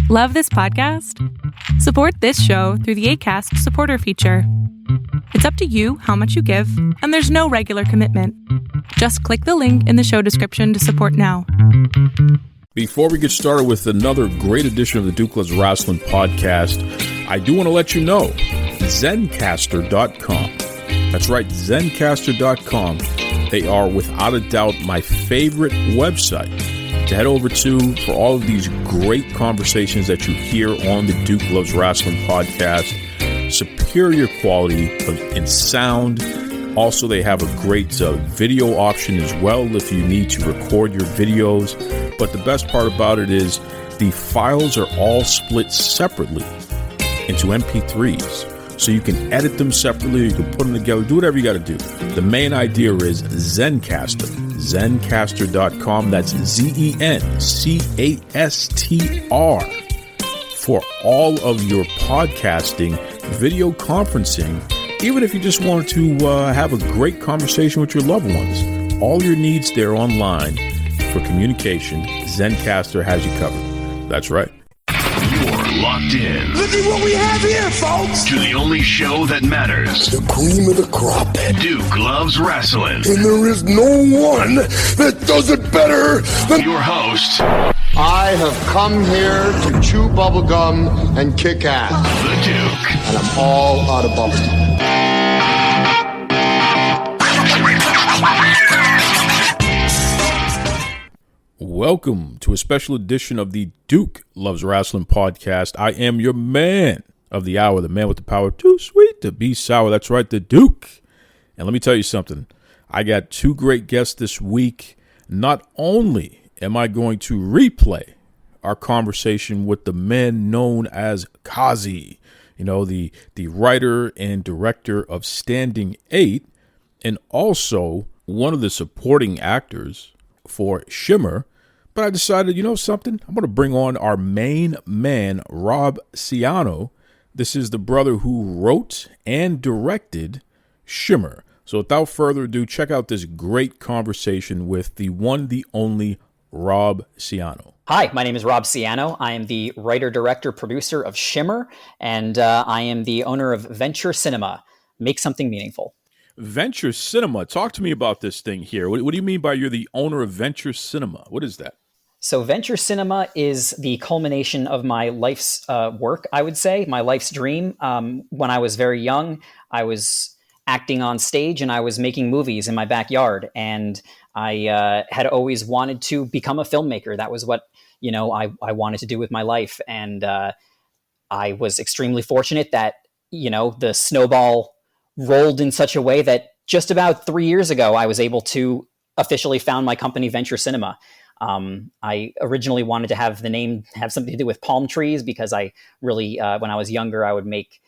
Love this podcast? Support this show through the Acast supporter feature. It's up to you how much you give, and there's no regular commitment. Just click the link in the show description to support now. Before we get started with another great edition of the Duke Loves Rasslin podcast, I do want to let you know, Zencastr.com. That's right, Zencastr.com. They are without a doubt my favorite website to head over to for all of these great conversations that you hear on the Duke Loves Rasslin podcast. Superior quality in sound. Also, they have a great video option as well if you need to record your videos. But the best part about it is the files are all split separately into MP3s. So you can edit them separately, you can put them together, do whatever you got to do. The main idea is Zencastr. Zencastr.com. That's Zencastr. For all of your podcasting, video conferencing, even if you just wanted to have a great conversation with your loved ones. All your needs there online for communication, Zencastr has you covered. That's right. You're locked in. Look at what we have here, folks. To the only show that matters. The cream of the crop. Duke Loves Rasslin. And there is no one that does it better than your host. I have come here to chew bubblegum and kick ass. The Duke. And I'm all out of bubblegum. Welcome to a special edition of the Duke Loves Rasslin podcast. I am your man of the hour, the man with the power, too sweet to be sour. That's right, the Duke. And let me tell you something. I got two great guests this week. Not only am I going to replay our conversation with the man known as Kazy, you know, the writer and director of Standing 8, and also one of the supporting actors for Shimmer, but I decided, you know something, I'm going to bring on our main man, Rob Ciano. This is the brother who wrote and directed Shimmer. So without further ado, check out this great conversation with the one, the only Rob Ciano. Hi, my name is Rob Ciano. I am the writer, director, producer of Shimmer, and I am the owner of Venture Cinema. Make something meaningful. Venture Cinema. Talk to me about this thing here. What do you mean by you're the owner of Venture Cinema? What is that? So Venture Cinema is the culmination of my life's work, I would say, my life's dream. When I was very young, I was acting on stage and I was making movies in my backyard. And I had always wanted to become a filmmaker. That was what, I wanted to do with my life. And I was extremely fortunate that, the snowball rolled in such a way that just about 3 years ago, I was able to officially found my company, Venture Cinema. I originally wanted to have the name have something to do with palm trees because I really, when I was younger, I would make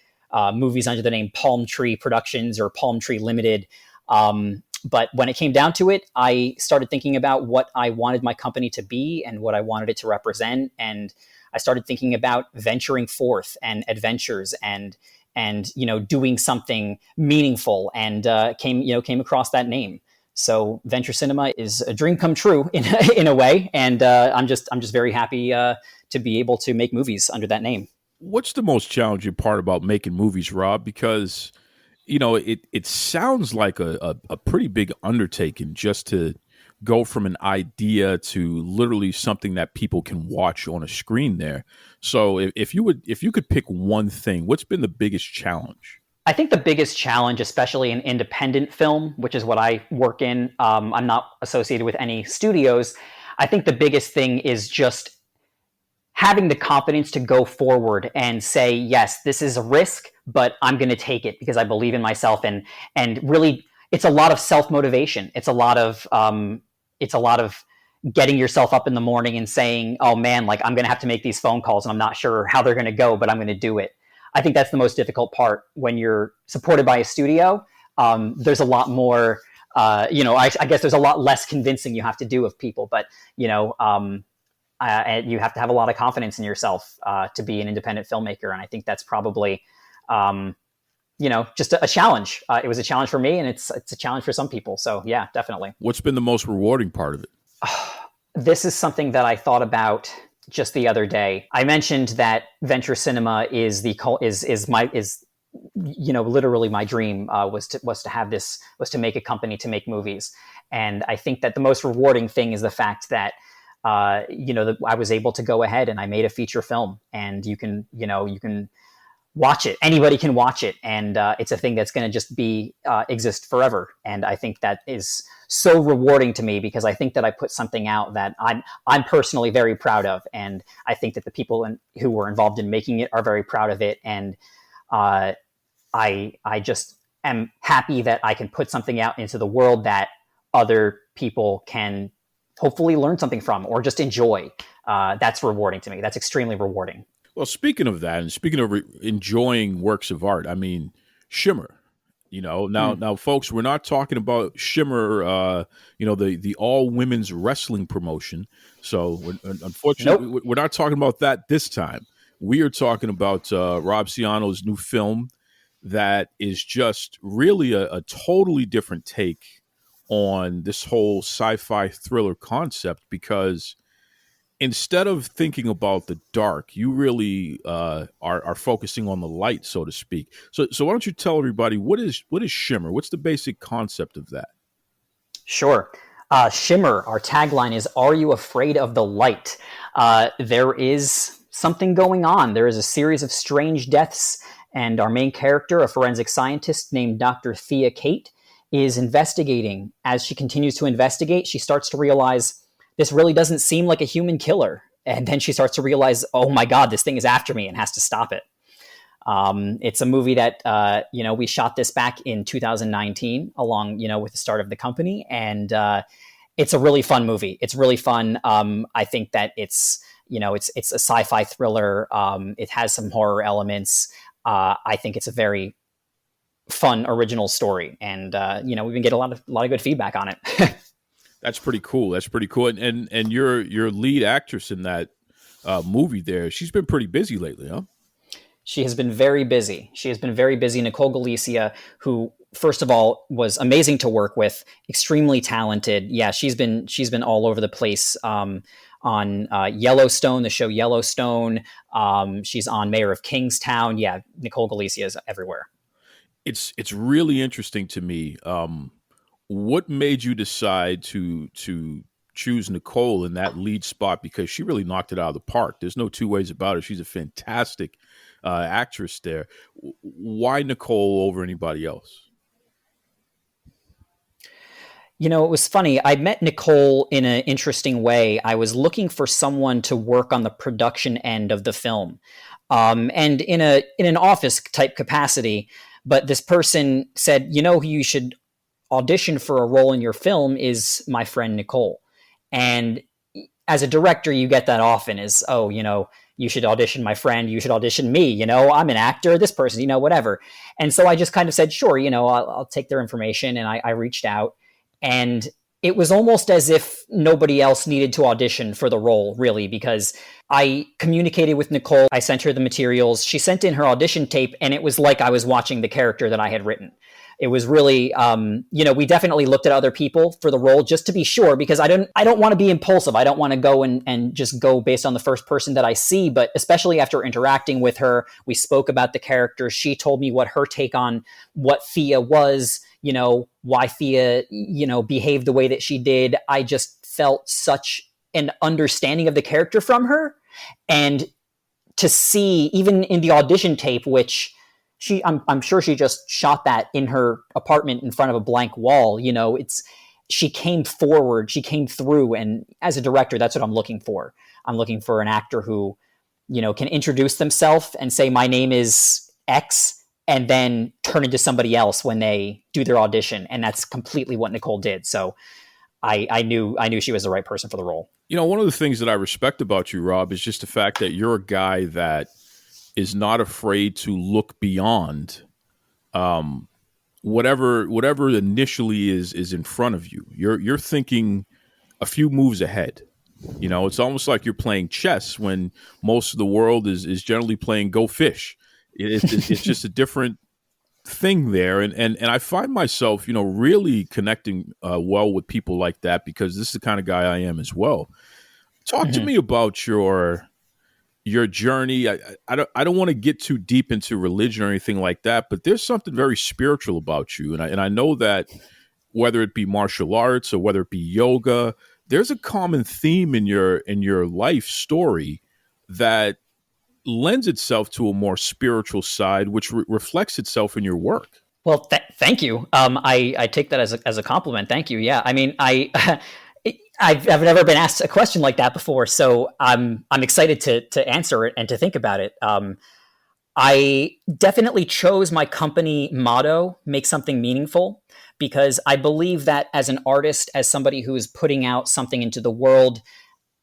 movies under the name Palm Tree Productions or Palm Tree Limited. But when it came down to it, I started thinking about what I wanted my company to be and what I wanted it to represent. And I started thinking about venturing forth and adventures and doing something meaningful, and came across that name. So Venture Cinema is a dream come true in a way, and I'm just very happy to be able to make movies under that name. What's the most challenging part about making movies, Rob? Because it sounds like a pretty big undertaking just to go from an idea to literally something that people can watch on a screen there. So if you could pick one thing, what's been the biggest challenge? I think the biggest challenge, especially in independent film, which is what I work in, I'm not associated with any studios. I think the biggest thing is just having the confidence to go forward and say, yes, this is a risk, but I'm going to take it because I believe in myself. And really, it's a lot of self-motivation. It's a lot of getting yourself up in the morning and saying, oh man, like I'm going to have to make these phone calls and I'm not sure how they're going to go, but I'm going to do it. I think that's the most difficult part when you're supported by a studio. There's a lot more, I guess there's a lot less convincing you have to do of people, but and you have to have a lot of confidence in yourself to be an independent filmmaker. And I think that's probably, just a challenge. It was a challenge for me, and it's a challenge for some people. So yeah, definitely. What's been the most rewarding part of it? This is something that I thought about just the other day. I mentioned that venture cinema is literally my dream, was to make a company, to make movies. And I think that the most rewarding thing is the fact that that I was able to go ahead and I made a feature film, and you can watch it. Anybody can watch it, and it's a thing that's going to just be exist forever. And I think that is so rewarding to me, because I think that I put something out that I'm personally very proud of, and I think that the people who were involved in making it are very proud of it. And I just am happy that I can put something out into the world that other people can hopefully learn something from or just enjoy. That's rewarding to me. That's extremely rewarding. Well, speaking of that, and speaking of enjoying works of art, I mean, Shimmer. Now, folks, we're not talking about Shimmer. The all women's wrestling promotion. So, unfortunately, Nope. we're not talking about that this time. We are talking about Rob Ciano's new film that is just really a totally different take on this whole sci-fi thriller concept, because instead of thinking about the dark, you really are focusing on the light, so to speak. So why don't you tell everybody what is Shimmer? What's the basic concept of that? Sure. Shimmer, our tagline is, "Are you afraid of the light?" There is something going on. There is a series of strange deaths, and our main character, a forensic scientist named Dr. Thea Kate, is investigating. As she continues to investigate, she starts to realize this really doesn't seem like a human killer. And then she starts to realize, oh my God, this thing is after me, and has to stop it. It's a movie that, we shot this back in 2019 along, with the start of the company. And it's a really fun movie. It's really fun. I think that it's a sci-fi thriller. It has some horror elements. I think it's a very fun, original story. And, we've been getting a lot of good feedback on it. That's pretty cool. And your lead actress in that movie there, she's been pretty busy lately, huh? She has been very busy. Nicole Galicia, who, first of all, was amazing to work with, extremely talented. Yeah, she's been all over the place on Yellowstone, the show Yellowstone. She's on Mayor of Kingstown. Yeah, Nicole Galicia is everywhere. It's really interesting to me. What made you decide to choose Nicole in that lead spot? Because she really knocked it out of the park. There's no two ways about it. She's a fantastic actress there. Why Nicole over anybody else? It was funny. I met Nicole in an interesting way. I was looking for someone to work on the production end of the film, and in an office type capacity. But this person said, who you should audition for a role in your film is my friend Nicole. And as a director, you get that often, is, you should audition my friend, you should audition me, I'm an actor, this person, whatever. And so I just kind of said, sure, I'll take their information. And I reached out, and it was almost as if nobody else needed to audition for the role, really, because I communicated with Nicole. I sent her the materials. She sent in her audition tape, and it was like I was watching the character that I had written. It was really, we definitely looked at other people for the role just to be sure, because I don't want to be impulsive. I don't want to go and just go based on the first person that I see. But especially after interacting with her, we spoke about the character. She told me what her take on what Thea was, why Thea, behaved the way that she did. I just felt such an understanding of the character from her. And to see, even in the audition tape, which I'm sure she just shot that in her apartment in front of a blank wall. She came forward, she came through. And as a director, that's what I'm looking for. I'm looking for an actor who, can introduce themselves and say, my name is X, and then turn into somebody else when they do their audition. And that's completely what Nicole did. So I knew she was the right person for the role. One of the things that I respect about you, Rob, is just the fact that you're a guy that is not afraid to look beyond whatever initially is in front of you. You're thinking a few moves ahead. It's almost like you're playing chess when most of the world is generally playing Go Fish. It's just a different thing there, and I find myself really connecting well with people like that, because this is the kind of guy I am as well. Talk to me about your journey. I don't want to get too deep into religion or anything like that, but there's something very spiritual about you, and I know that whether it be martial arts or whether it be yoga, there's a common theme in your life story that lends itself to a more spiritual side, which reflects itself in your work. Well, thank you. I take that as a compliment. Thank you. Yeah. I mean, I've never been asked a question like that before, so I'm excited to answer it and to think about it. I definitely chose my company motto, make something meaningful, because I believe that as an artist, as somebody who is putting out something into the world,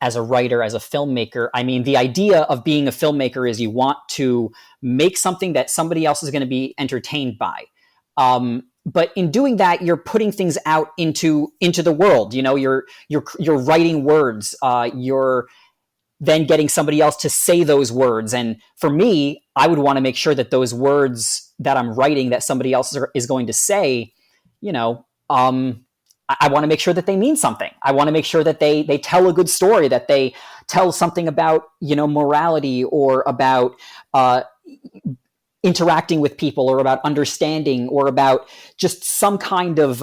as a writer, as a filmmaker, I mean, the idea of being a filmmaker is you want to make something that somebody else is going to be entertained by. But in doing that, you're putting things out into the world. You know, you're writing words. You're then getting somebody else to say those words. And for me, I would want to make sure that those words that I'm writing that somebody else is going to say, you know, I want to make sure that they mean something. I want to make sure that they tell a good story, that they tell something about, you know, morality or about interacting with people or about understanding or about just some kind of,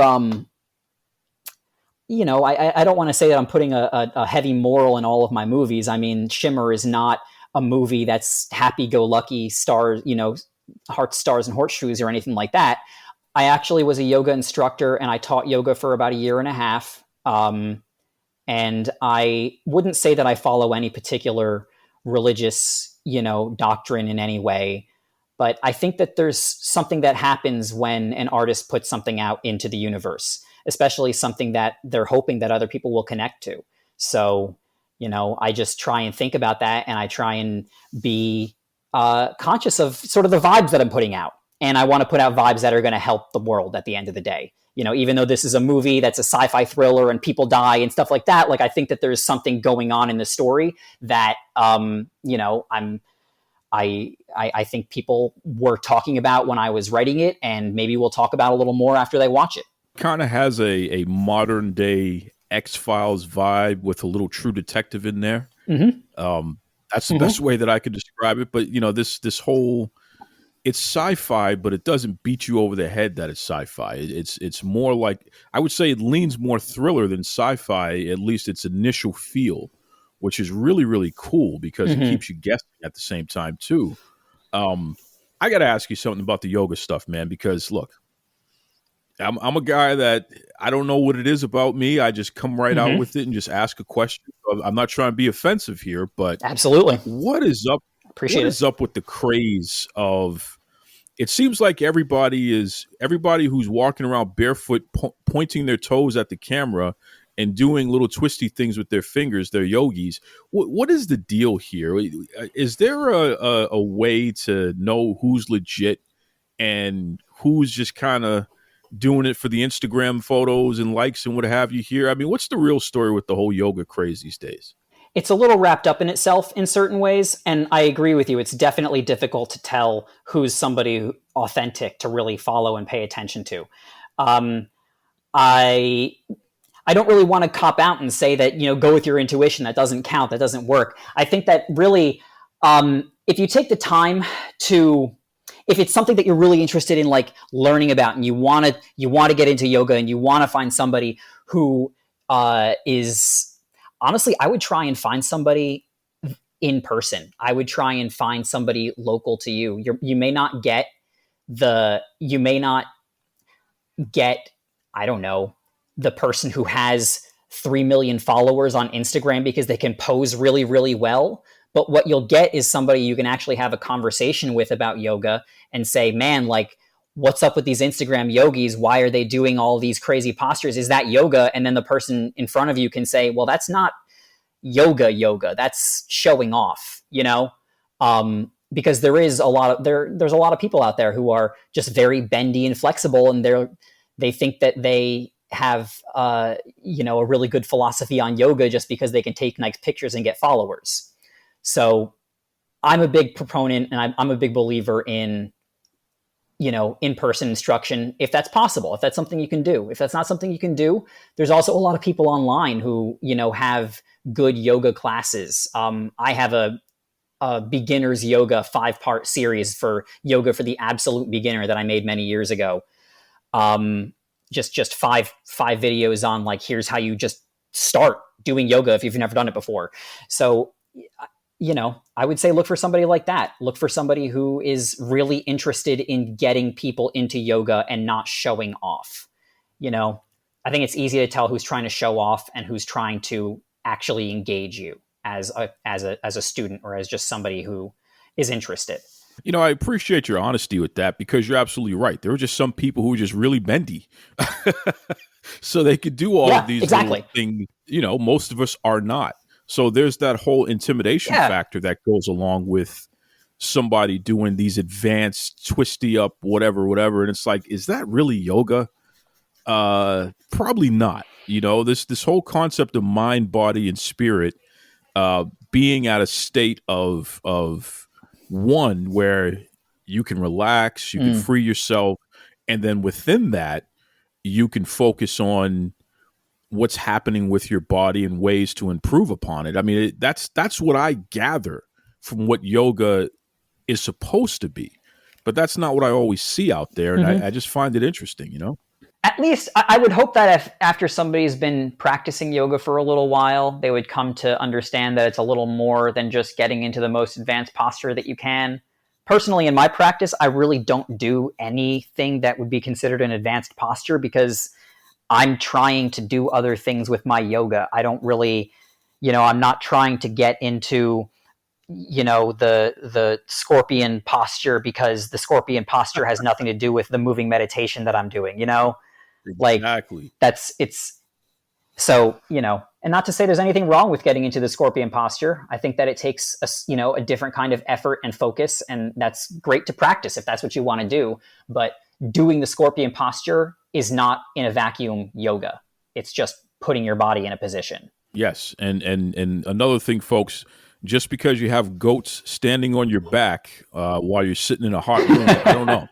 you know, I don't want to say that I'm putting a heavy moral in all of my movies. I mean, Shimmer is not a movie that's happy-go-lucky stars, you know, hearts, stars, and horseshoes or anything like that. I actually was a yoga instructor and I taught yoga for about a year and a half. And I wouldn't say that I follow any particular religious, you know, doctrine in any way. But I think that there's something that happens when an artist puts something out into the universe, especially something that they're hoping that other people will connect to. So, you know, I just try and think about that and I try and be conscious of sort of the vibes that I'm putting out. And I want to put out vibes that are going to help the world at the end of the day. You know, even though this is a movie that's a sci-fi thriller and people die and stuff like that, like I think that there's something going on in the story that, you know, I think people were talking about when I was writing it, and maybe we'll talk about a little more after they watch it. Kind of has a modern day X-Files vibe with a little True Detective in there. That's the best way that I could describe it. But you know, this whole, it's sci-fi, but it doesn't beat you over the head that it's sci-fi. It's more like, I would say it leans more thriller than sci-fi, at least its initial feel, which is really, really cool because it keeps you guessing at the same time too. I got to ask you something about the yoga stuff, man, because look, I'm a guy that I don't know what it is about me. I just come right out with it and just ask a question. I'm not trying to be offensive here, but absolutely, what is up? What is up with the craze of? It seems like everybody who's walking around barefoot, pointing their toes at the camera and doing little twisty things with their fingers. They're yogis. What is the deal here? Is there a way to know who's legit and who's just kind of doing it for the Instagram photos and likes and what have you here? I mean, what's the real story with the whole yoga craze these days? It's a little wrapped up in itself in certain ways. And I agree with you. It's definitely difficult to tell who's somebody authentic to really follow and pay attention to. I don't really want to cop out and say that, you know, go with your intuition. That doesn't count. That doesn't work. I think that really, if you take the time to, if it's something that you're really interested in, like learning about, and you want to get into yoga and you want to find somebody who is, honestly, I would try and find somebody in person. I would try and find somebody local to you. You may not get, I don't know, the person who has 3 million followers on Instagram because they can pose really, really well. But what you'll get is somebody you can actually have a conversation with about yoga and say, man, like, what's up with these Instagram yogis? Why are they doing all these crazy postures? Is that yoga? And then the person in front of you can say, well, that's not yoga. That's showing off, you know? Because there's a lot of people out there who are just very bendy and flexible, and they think that they have, you know, a really good philosophy on yoga just because they can take nice pictures and get followers. So I'm a big proponent and I'm a big believer in, in-person instruction if that's possible, if that's something you can do. If that's not something you can do, there's also a lot of people online who, have good yoga classes. I have a beginner's yoga 5-part series for yoga for the absolute beginner that I made many years ago. Just five videos on like, here's how you just start doing yoga if you've never done it before. So, I would say look for somebody like that. Look for somebody who is really interested in getting people into yoga and not showing off. I think it's easy to tell who's trying to show off and who's trying to actually engage you as a student or as just somebody who is interested. I appreciate your honesty with that, because you're absolutely right. There are just some people who are just really bendy. So they could do all of these little things. Most of us are not. So there's that whole intimidation factor that goes along with somebody doing these advanced twisty up, whatever. And it's like, is that really yoga? Probably not. This whole concept of mind, body, and spirit, being at a state of one where you can relax, you can free yourself, and then within that, you can focus on what's happening with your body and ways to improve upon it. I mean, that's what I gather from what yoga is supposed to be, but that's not what I always see out there. And I just find it interesting, At least I would hope that if after somebody's been practicing yoga for a little while, they would come to understand that it's a little more than just getting into the most advanced posture that you can. Personally, in my practice, I really don't do anything that would be considered an advanced posture because I'm trying to do other things with my yoga. I don't really, I'm not trying to get into, the scorpion posture because the scorpion posture has nothing to do with the moving meditation that I'm doing, Exactly. So, and not to say there's anything wrong with getting into the scorpion posture. I think that it takes a different kind of effort and focus, and that's great to practice if that's what you want to do. But doing the scorpion posture is not in a vacuum yoga. It's just putting your body in a position. Yes. And another thing, folks, just because you have goats standing on your back while you're sitting in a hot room, I don't know.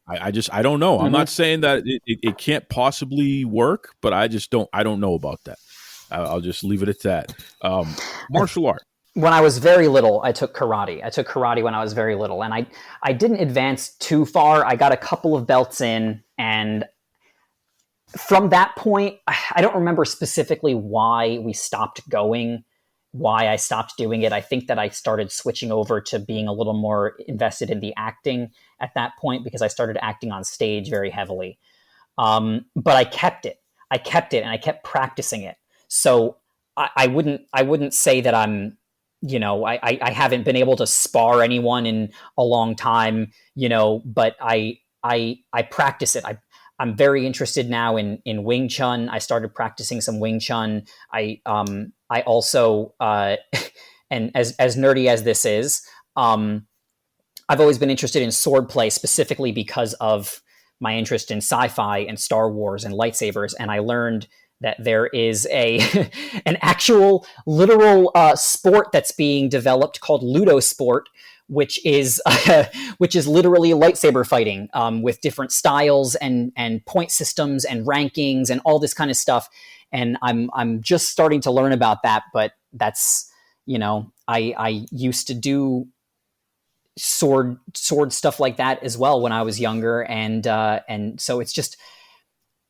I don't know. I'm not saying that it can't possibly work, but I don't know about that. I'll just leave it at that. Martial art. When I was very little, I took karate. I took karate when I was very little, and I didn't advance too far. I got a couple of belts in, and from that point, I don't remember specifically why we stopped going, why I stopped doing it. I think that I started switching over to being a little more invested in the acting at that point because I started acting on stage very heavily. But I kept it, and I kept practicing it. So I wouldn't say that I'm, I haven't been able to spar anyone in a long time, but I practice it. I'm very interested now in Wing Chun. I started practicing some Wing Chun. I also, and as nerdy as this is, I've always been interested in sword play specifically because of my interest in sci-fi and Star Wars and lightsabers. And I learned that there is an actual literal sport that's being developed called Ludo sport, which is literally lightsaber fighting with different styles and point systems and rankings and all this kind of stuff. And I'm just starting to learn about that, but that's, I used to do sword stuff like that as well when I was younger, and so it's just,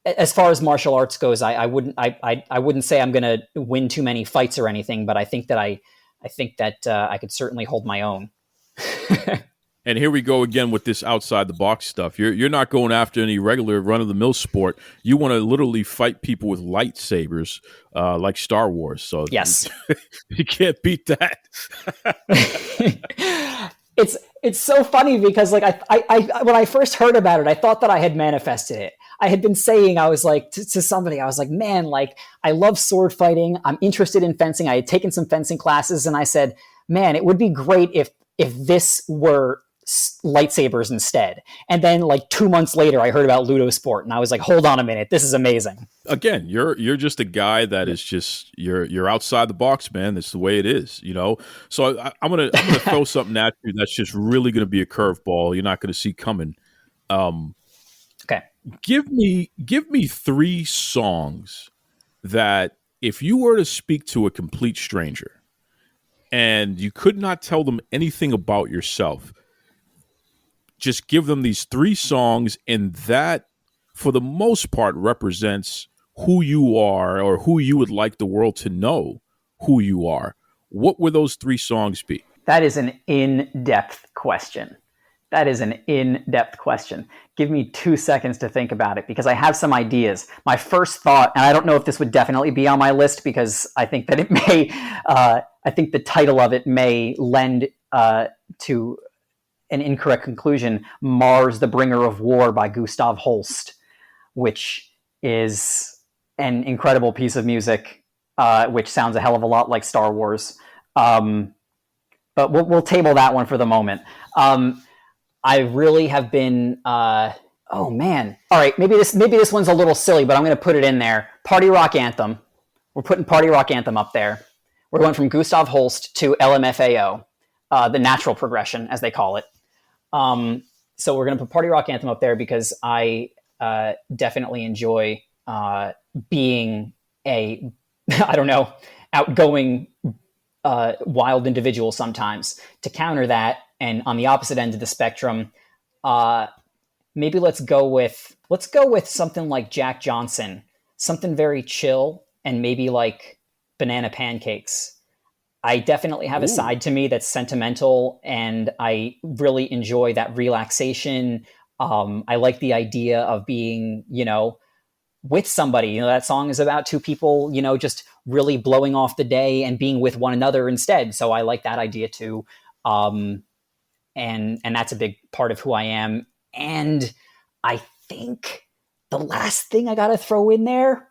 as far as martial arts goes, I wouldn't say I'm going to win too many fights or anything, but I think that I could certainly hold my own. And here we go again with this outside the box stuff. You're not going after any regular run of the mill sport. You want to literally fight people with lightsabers, like Star Wars. So yes, you can't beat that. It's so funny because like I when I first heard about it, I thought that I had manifested it. I had been saying, I was like to somebody, I was like, man, like I love sword fighting. I'm interested in fencing. I had taken some fencing classes, and I said, man, it would be great if this were lightsabers instead. And then like 2 months later, I heard about Ludo sport, and I was like, hold on a minute, this is amazing. Again, you're just a guy that is just you're outside the box, man. That's the way it is, So I'm gonna throw something at you that's just really gonna be a curveball. You're not gonna see coming. Okay. Give me 3 songs that if you were to speak to a complete stranger and you could not tell them anything about yourself, just give them these 3 songs, and that for the most part represents who you are or who you would like the world to know who you are. What would those 3 songs be? That is an in-depth question. Give me 2 seconds to think about it because I have some ideas. My first thought, and I don't know if this would definitely be on my list because I think that it may, I think the title of it may lend to an incorrect conclusion. Mars, the Bringer of War by Gustav Holst, which is an incredible piece of music, which sounds a hell of a lot like Star Wars. But we'll table that one for the moment. I really have been. Oh man! All right, maybe this one's a little silly, but I'm going to put it in there. Party Rock Anthem. We're putting Party Rock Anthem up there. We're going from Gustav Holst to LMFAO, the natural progression, as they call it. So we're going to put Party Rock Anthem up there because I definitely enjoy being a, I don't know, outgoing, wild individual sometimes. To counter that, and on the opposite end of the spectrum, maybe let's go with something like Jack Johnson, something very chill, and maybe like Banana Pancakes. I definitely have a side to me that's sentimental, and I really enjoy that relaxation. I like the idea of being, with somebody. That song is about 2 people, just really blowing off the day and being with one another instead. So I like that idea too. And that's a big part of who I am. And I think the last thing I got to throw in there,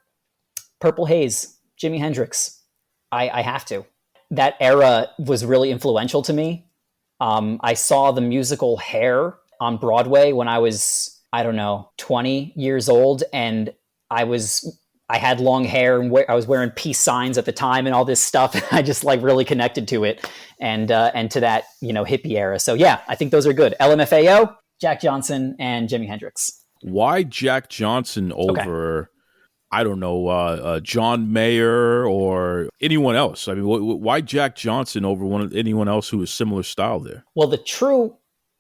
Purple Haze, Jimi Hendrix. I have to. That era was really influential to me. I saw the musical Hair on Broadway when I was, 20 years old. And I had long hair and I was wearing peace signs at the time and all this stuff. And I just really connected to it and to that, hippie era. So yeah, I think those are good. LMFAO, Jack Johnson, and Jimi Hendrix. Why Jack Johnson over, I don't know, John Mayer or anyone else? I mean, why Jack Johnson over anyone else who is similar style there? Well, the true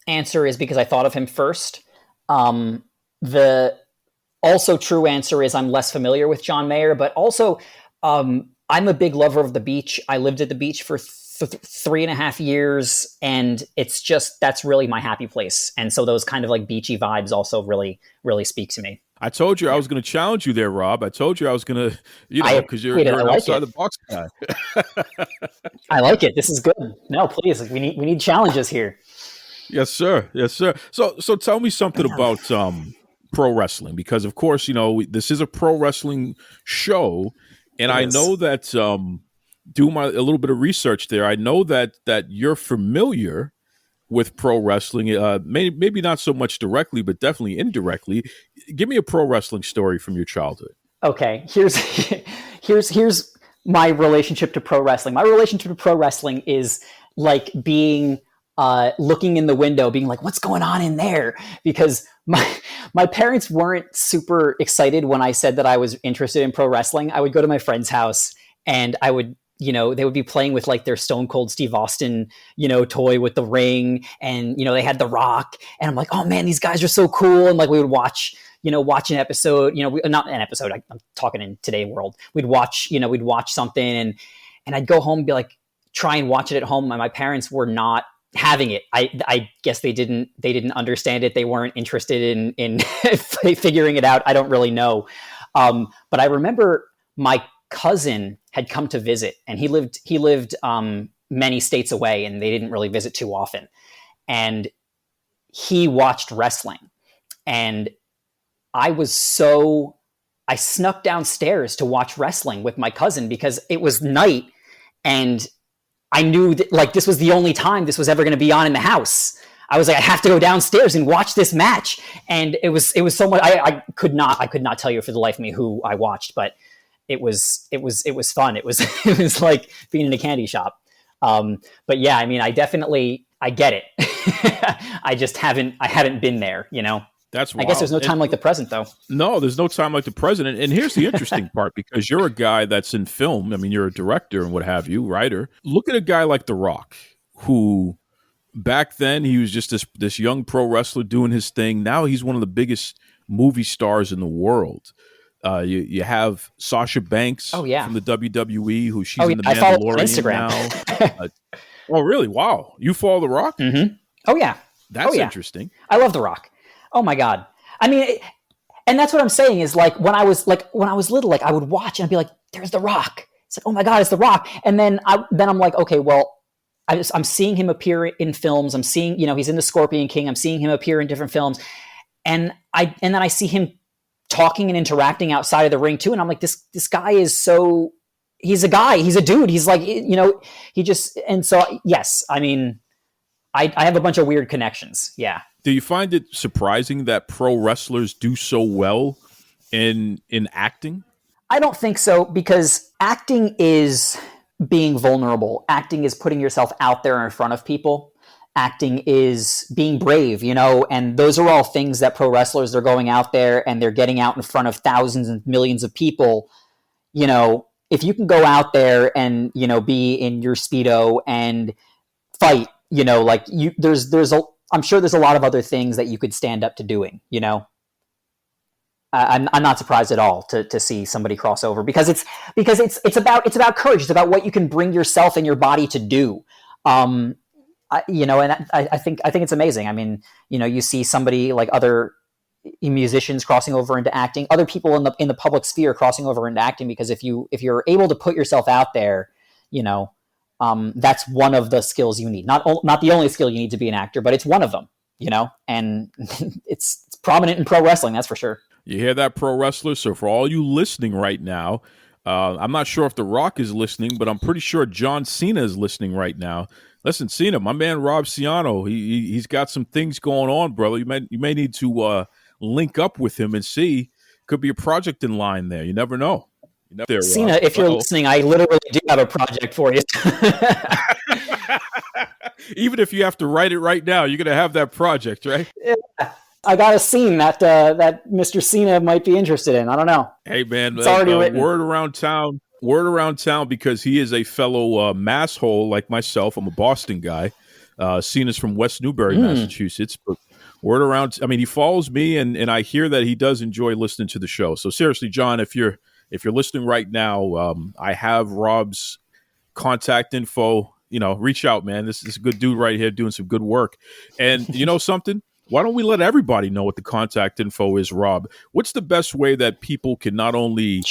answer is because I thought of him first. The also true answer is I'm less familiar with John Mayer, but also I'm a big lover of the beach. I lived at the beach for 3.5 years, and that's really my happy place. And so those kind of beachy vibes also really, really speak to me. I told you I was going to challenge you there, Rob. I told you I was going to, because you're an outside the box guy. I like it. This is good. No, please. We need challenges here. Yes, sir. Yes, sir. So tell me something about pro wrestling, because of course, this is a pro wrestling show, and I know that doing a little bit of research there, I know that you're familiar with pro wrestling, maybe not so much directly, but definitely indirectly. Give me a pro wrestling story from your childhood. Okay, here's my relationship to pro wrestling. My relationship to pro wrestling is like being looking in the window, being like, "What's going on in there?" Because my parents weren't super excited when I said that I was interested in pro wrestling. I would go to my friend's house and I would, they would be playing with their Stone Cold Steve Austin, toy with the ring, and they had The Rock, and I'm like, oh man, these guys are so cool. And we would watch an episode, not an episode. I'm talking in today's world. We'd watch something, and I'd go home and be like, try and watch it at home. And my parents were not having it. I guess they didn't understand it. They weren't interested in figuring it out. I don't really know. But I remember my cousin had come to visit, and he lived many states away, and they didn't really visit too often. And he watched wrestling, and I snuck downstairs to watch wrestling with my cousin because it was night, and I knew that this was the only time this was ever going to be on in the house. I was like, I have to go downstairs and watch this match. And it was so much. I could not tell you for the life of me who I watched, but it was fun. It was like being in a candy shop. But yeah, I mean, I get it. I just haven't been there, That's I guess there's wild. no time like the present, though. No, there's no time like the president. And here's the interesting part, because you're a guy that's in film. I mean, you're a director and what have you, writer. Look at a guy like The Rock, who back then he was just this young pro wrestler doing his thing. Now he's one of the biggest movie stars in the world. You have Sasha Banks Oh, yeah. from the WWE, who she's Oh, in yeah. The I follow her on Mandalorian Instagram. now. Oh, really? Wow. You follow The Rock? Mm-hmm. Oh, yeah. That's yeah. interesting. I love The Rock. Oh, my God. I mean, and that's what I'm saying is like when I was little, like I would watch and I'd be like, there's The Rock. It's like, oh, my God, it's The Rock. And then I'm like, okay, well, I'm seeing him appear in films. I'm seeing, he's in The Scorpion King. I'm seeing him appear in different films. And then I see him talking and interacting outside of the ring too. And I'm like, this guy is he's a guy, he's a dude. He's like, and so, yes, I mean, I have a bunch of weird connections. Yeah. Do you find it surprising that pro wrestlers do so well in acting? I don't think so, because acting is being vulnerable. Acting is putting yourself out there in front of people. Acting is being brave, and those are all things that pro wrestlers, they're going out there and they're getting out in front of thousands and millions of people. If you can go out there and, be in your Speedo and fight, I'm sure there's a lot of other things that you could stand up to doing, I'm not surprised at all to see somebody cross over, because it's about courage. It's about what you can bring yourself and your body to do. And I think it's amazing. I mean, you see somebody like other musicians crossing over into acting, other people in the public sphere crossing over into acting, because if you're able to put yourself out there, that's one of the skills you need. Not the only skill you need to be an actor, but it's one of them. And it's prominent in pro wrestling, that's for sure. You hear that, pro wrestlers? So for all you listening right now, I'm not sure if The Rock is listening, but I'm pretty sure John Cena is listening right now. Listen, Cena, my man Rob Ciano, he's got some things going on, brother. You may need to link up with him and see. Could be a project in line there. You never know. Cena, if you're listening, I literally do have a project for you. Even if you have to write it right now, you're going to have that project, right? Yeah. I got a scene that Mr. Cena might be interested in. I don't know. Hey, man, it's already written. Word around town, because he is a fellow masshole like myself. I'm a Boston guy. Cena's from West Newbury, Massachusetts. But word around, I mean, he follows me, and I hear that he does enjoy listening to the show. So seriously, John, if you're listening right now, I have Rob's contact info. Reach out, man. This is a good dude right here doing some good work. And you know something? Why don't we let everybody know what the contact info is, Rob? What's the best way that people can not only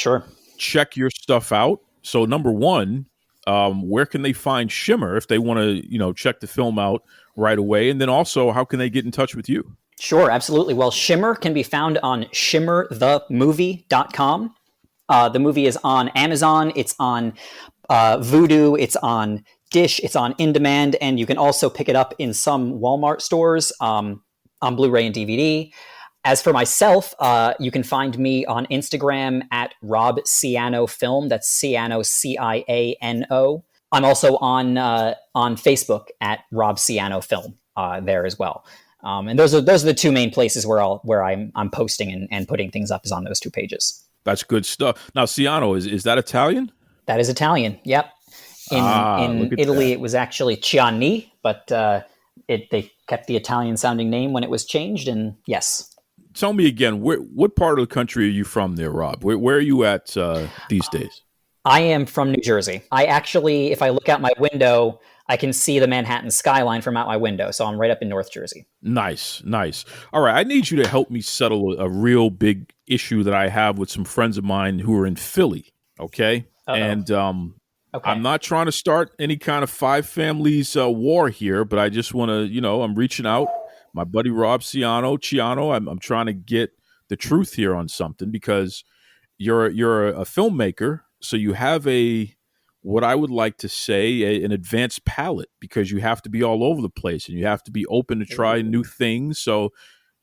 check your stuff out? So number one, where can they find Shimmer if they want to, check the film out right away? And then also, how can they get in touch with you? Sure, absolutely. Well, Shimmer can be found on shimmerthemovie.com. The movie is on Amazon. It's on Vudu. It's on Dish. It's on In Demand. And you can also pick it up in some Walmart stores on Blu-ray and DVD. As for myself, you can find me on Instagram at Rob Ciano Film. That's Ciano, Ciano. I'm also on Facebook at Rob Ciano Film there as well. And those are the two main places where I'm posting and putting things up, is on those two pages. That's good stuff. Now, Ciano, is that Italian? That is Italian. Yep. In Italy, it was actually Ciani, but they kept the Italian sounding name when it was changed. And yes. Tell me again, what part of the country are you from there, Rob? Where are you at these days? I am from New Jersey. I actually, if I look out my window, I can see the Manhattan skyline from out my window. So I'm right up in North Jersey. Nice. All right. I need you to help me settle a real big issue that I have with some friends of mine who are in Philly. Okay. Uh-oh. And okay. I'm not trying to start any kind of five families war here, but I just want to, I'm reaching out. My buddy Rob Ciano, I'm trying to get the truth here on something, because you're a filmmaker, so you have what I would like to say, an advanced palate, because you have to be all over the place and you have to be open to try new things. So,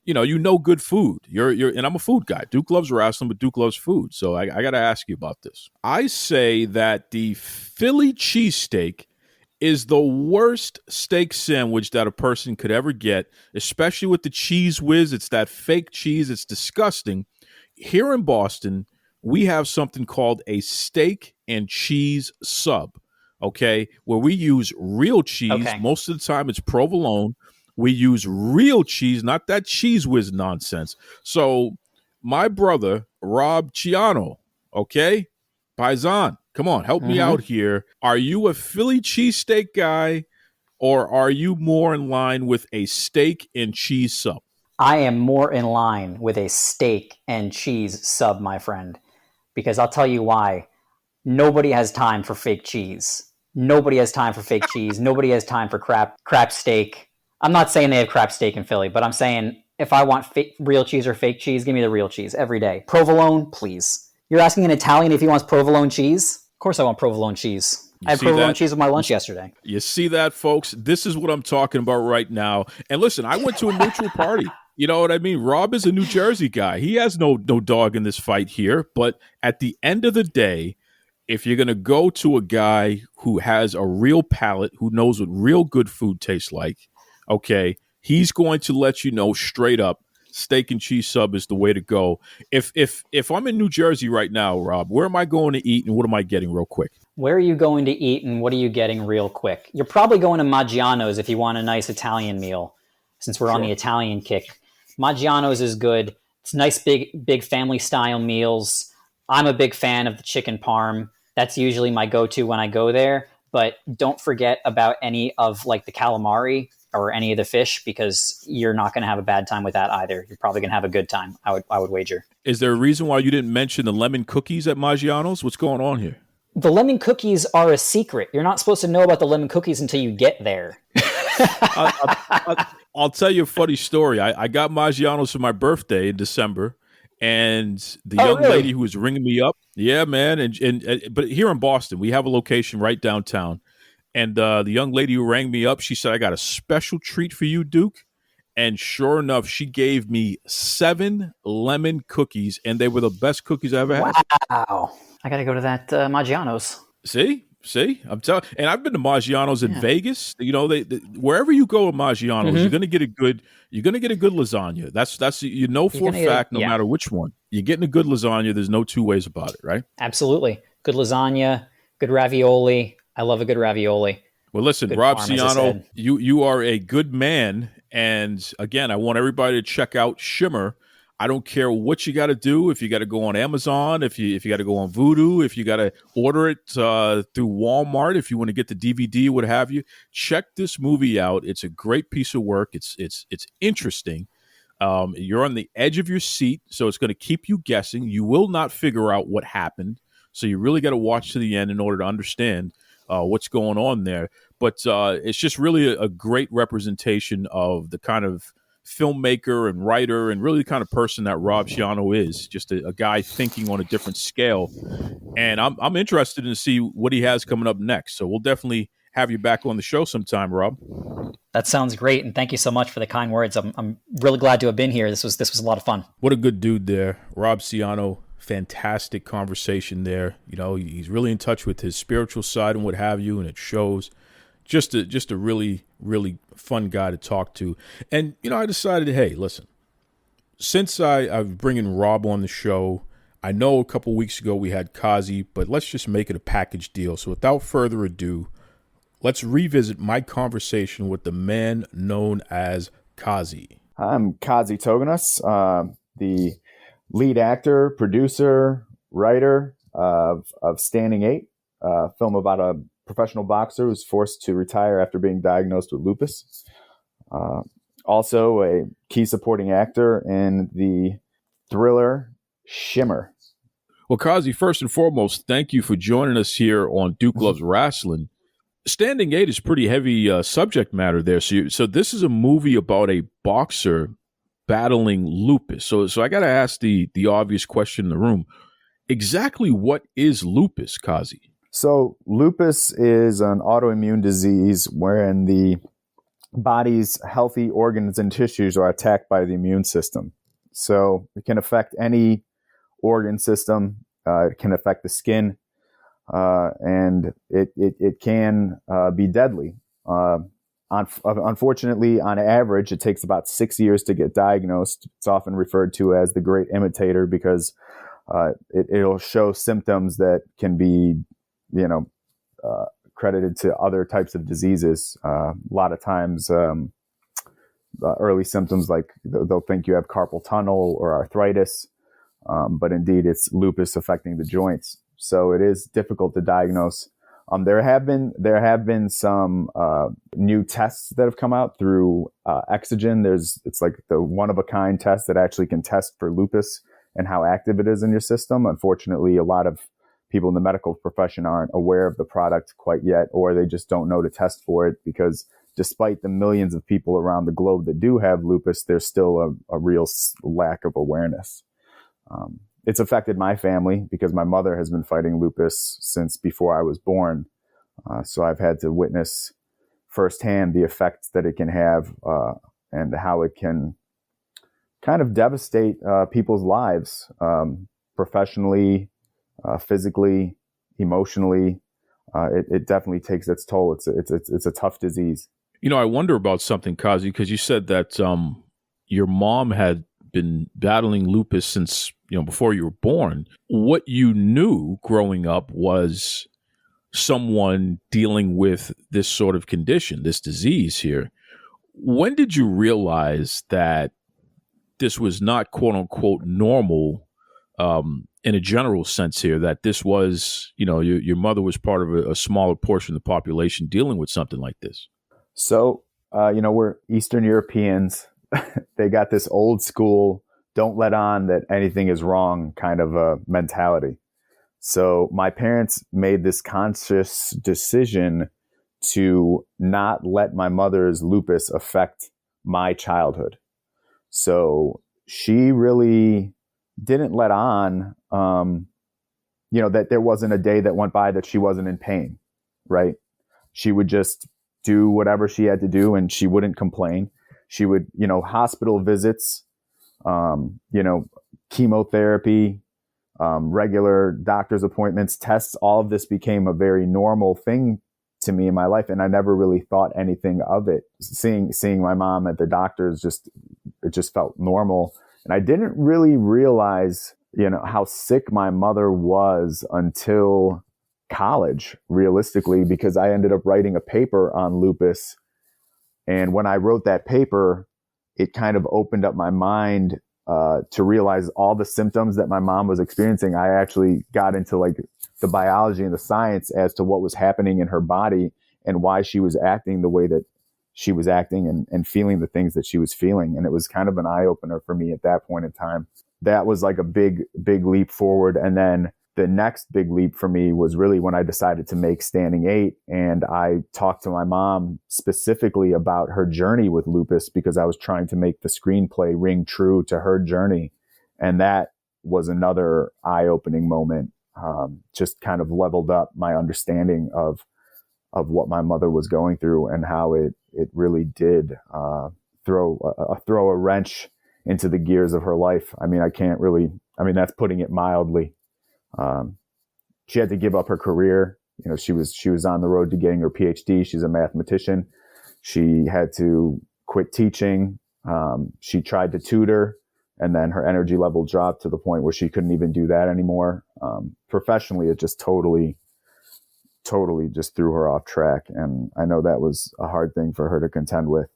good food. And I'm a food guy. Duke loves wrestling, but Duke loves food. So I got to ask you about this. I say that the Philly cheesesteak is the worst steak sandwich that a person could ever get, especially with the cheese whiz. It's that fake cheese. It's disgusting. Here in Boston, we have something called a steak and cheese sub, okay, where we use real cheese. Okay. Most of the time, it's provolone. We use real cheese, not that cheese whiz nonsense. So my brother, Rob Ciano, okay, Paisan, come on, help me out here. Are you a Philly cheesesteak guy, or are you more in line with a steak and cheese sub? I am more in line with a steak and cheese sub, my friend, because I'll tell you why. Nobody has time for fake cheese. Nobody has time for fake cheese. Nobody has time for crap steak. I'm not saying they have crap steak in Philly, but I'm saying if I want real cheese or fake cheese, give me the real cheese every day. Provolone, please. You're asking an Italian if he wants provolone cheese? Of course I want provolone cheese. I had provolone cheese with my lunch yesterday. You see that, folks? This is what I'm talking about right now. And listen, I went to a neutral party. You know what I mean? Rob is a New Jersey guy. He has no dog in this fight here. But at the end of the day, if you're going to go to a guy who has a real palate, who knows what real good food tastes like, okay, he's going to let you know straight up, steak and cheese sub is the way to go. If I'm in New Jersey right now, Rob, where am I going to eat and what am I getting real quick? Where are you going to eat and what are you getting real quick? You're probably going to Maggiano's if you want a nice Italian meal, since we're on the Italian kick. Maggiano's is good. It's nice, big family style meals. I'm a big fan of the chicken parm. That's usually my go-to when I go there. But don't forget about any of like the calamari or any of the fish, because you're not going to have a bad time with that either. You're probably going to have a good time, I would wager. Is there a reason why you didn't mention the lemon cookies at Maggiano's? What's going on here? The lemon cookies are a secret. You're not supposed to know about the lemon cookies until you get there. I'll tell you a funny story. I got Maggiano's for my birthday in December, and the young lady who was ringing me up, yeah, man, and but here in Boston, we have a location right downtown. And the young lady who rang me up, she said, I got a special treat for you, Duke. And sure enough, she gave me 7 lemon cookies, and they were the best cookies I ever had. Wow. I got to go to that Maggiano's. See, I'm telling. And I've been to Maggiano's in Vegas. You know, they wherever you go at Maggiano's, you're gonna get a good lasagna. That's for a fact, no matter which one, you're getting a good lasagna. There's no two ways about it, right? Absolutely, good lasagna, good ravioli. I love a good ravioli. Well, listen, good Rob Ciano, you are a good man, and again, I want everybody to check out Shimmer. I don't care what you got to do. If you got to go on Amazon, if you got to go on Vudu, if you got to order it through Walmart, if you want to get the DVD, what have you, check this movie out. It's a great piece of work. It's interesting. You're on the edge of your seat, so it's going to keep you guessing. You will not figure out what happened, so you really got to watch to the end in order to understand what's going on there. But it's just really a great representation of the kind of filmmaker and writer and really the kind of person that Rob Ciano is, just a guy thinking on a different scale. And I'm interested to see what he has coming up next. So we'll definitely have you back on the show sometime, Rob. That sounds great. And thank you so much for the kind words. I'm really glad to have been here. This was a lot of fun. What a good dude there. Rob Ciano, fantastic conversation there. You know, he's really in touch with his spiritual side and what have you, and it shows. Just a really, really fun guy to talk to. And, you know, I decided, hey, listen, since I'm bringing Rob on the show, I know a couple weeks ago we had Kazy, but let's just make it a package deal. So without further ado, let's revisit my conversation with the man known as Kazy. I'm Kazy Toganos, the lead actor, producer, writer of Standing 8, a film about a professional boxer who's forced to retire after being diagnosed with lupus. Also a key supporting actor in the thriller Shimmer. Well, Kazy, first and foremost, thank you for joining us here on Duke Loves Rasslin. Standing 8 is pretty heavy subject matter there. So this is a movie about a boxer battling lupus. So I got to ask the obvious question in the room. Exactly what is lupus, Kazy? So lupus is an autoimmune disease wherein the body's healthy organs and tissues are attacked by the immune system. So it can affect any organ system. It can affect the skin. and it can be deadly. Unfortunately, on average, it takes about 6 years to get diagnosed. It's often referred to as the great imitator because it'll show symptoms that can be, credited to other types of diseases. A lot of times, early symptoms like they'll think you have carpal tunnel or arthritis, but indeed it's lupus affecting the joints. So it is difficult to diagnose. There have been some new tests that have come out through Exogen. It's like the one of a kind test that actually can test for lupus and how active it is in your system. Unfortunately, a lot of people in the medical profession aren't aware of the product quite yet, or they just don't know to test for it because despite the millions of people around the globe that do have lupus, there's still a real lack of awareness. It's affected my family because my mother has been fighting lupus since before I was born. So I've had to witness firsthand the effects that it can have and how it can kind of devastate people's lives, professionally, physically, emotionally. It definitely takes its toll. It's a tough disease. I wonder about something, Kazy, because you said that your mom had been battling lupus since before you were born. What you knew growing up was someone dealing with this sort of condition, this disease here. When did you realize that this was not quote unquote normal in a general sense here, that this was, your mother was part of a smaller portion of the population dealing with something like this? So, we're Eastern Europeans. They got this old school, don't let on that anything is wrong kind of a mentality. So my parents made this conscious decision to not let my mother's lupus affect my childhood. So she really didn't let on, that there wasn't a day that went by that she wasn't in pain, right? She would just do whatever she had to do and she wouldn't complain. She would, hospital visits, chemotherapy, regular doctor's appointments, tests, all of this became a very normal thing to me in my life. And I never really thought anything of it. Seeing my mom at the doctor's it just felt normal. And I didn't really realize, how sick my mother was until college, realistically, because I ended up writing a paper on lupus. And when I wrote that paper, it kind of opened up my mind to realize all the symptoms that my mom was experiencing. I actually got into like the biology and the science as to what was happening in her body and why she was acting the way that she was acting and feeling the things that she was feeling. And it was kind of an eye opener for me at that point in time. That was like a big, big leap forward. And then the next big leap for me was really when I decided to make Standing 8. And I talked to my mom specifically about her journey with lupus because I was trying to make the screenplay ring true to her journey. And that was another eye-opening moment. Just kind of leveled up my understanding of what my mother was going through and how it really did throw a wrench into the gears of her life. That's putting it mildly. She had to give up her career. She was on the road to getting her PhD. She's a mathematician. She had to quit teaching. She tried to tutor, and then her energy level dropped to the point where she couldn't even do that anymore. Professionally, it just totally just threw her off track. And I know that was a hard thing for her to contend with.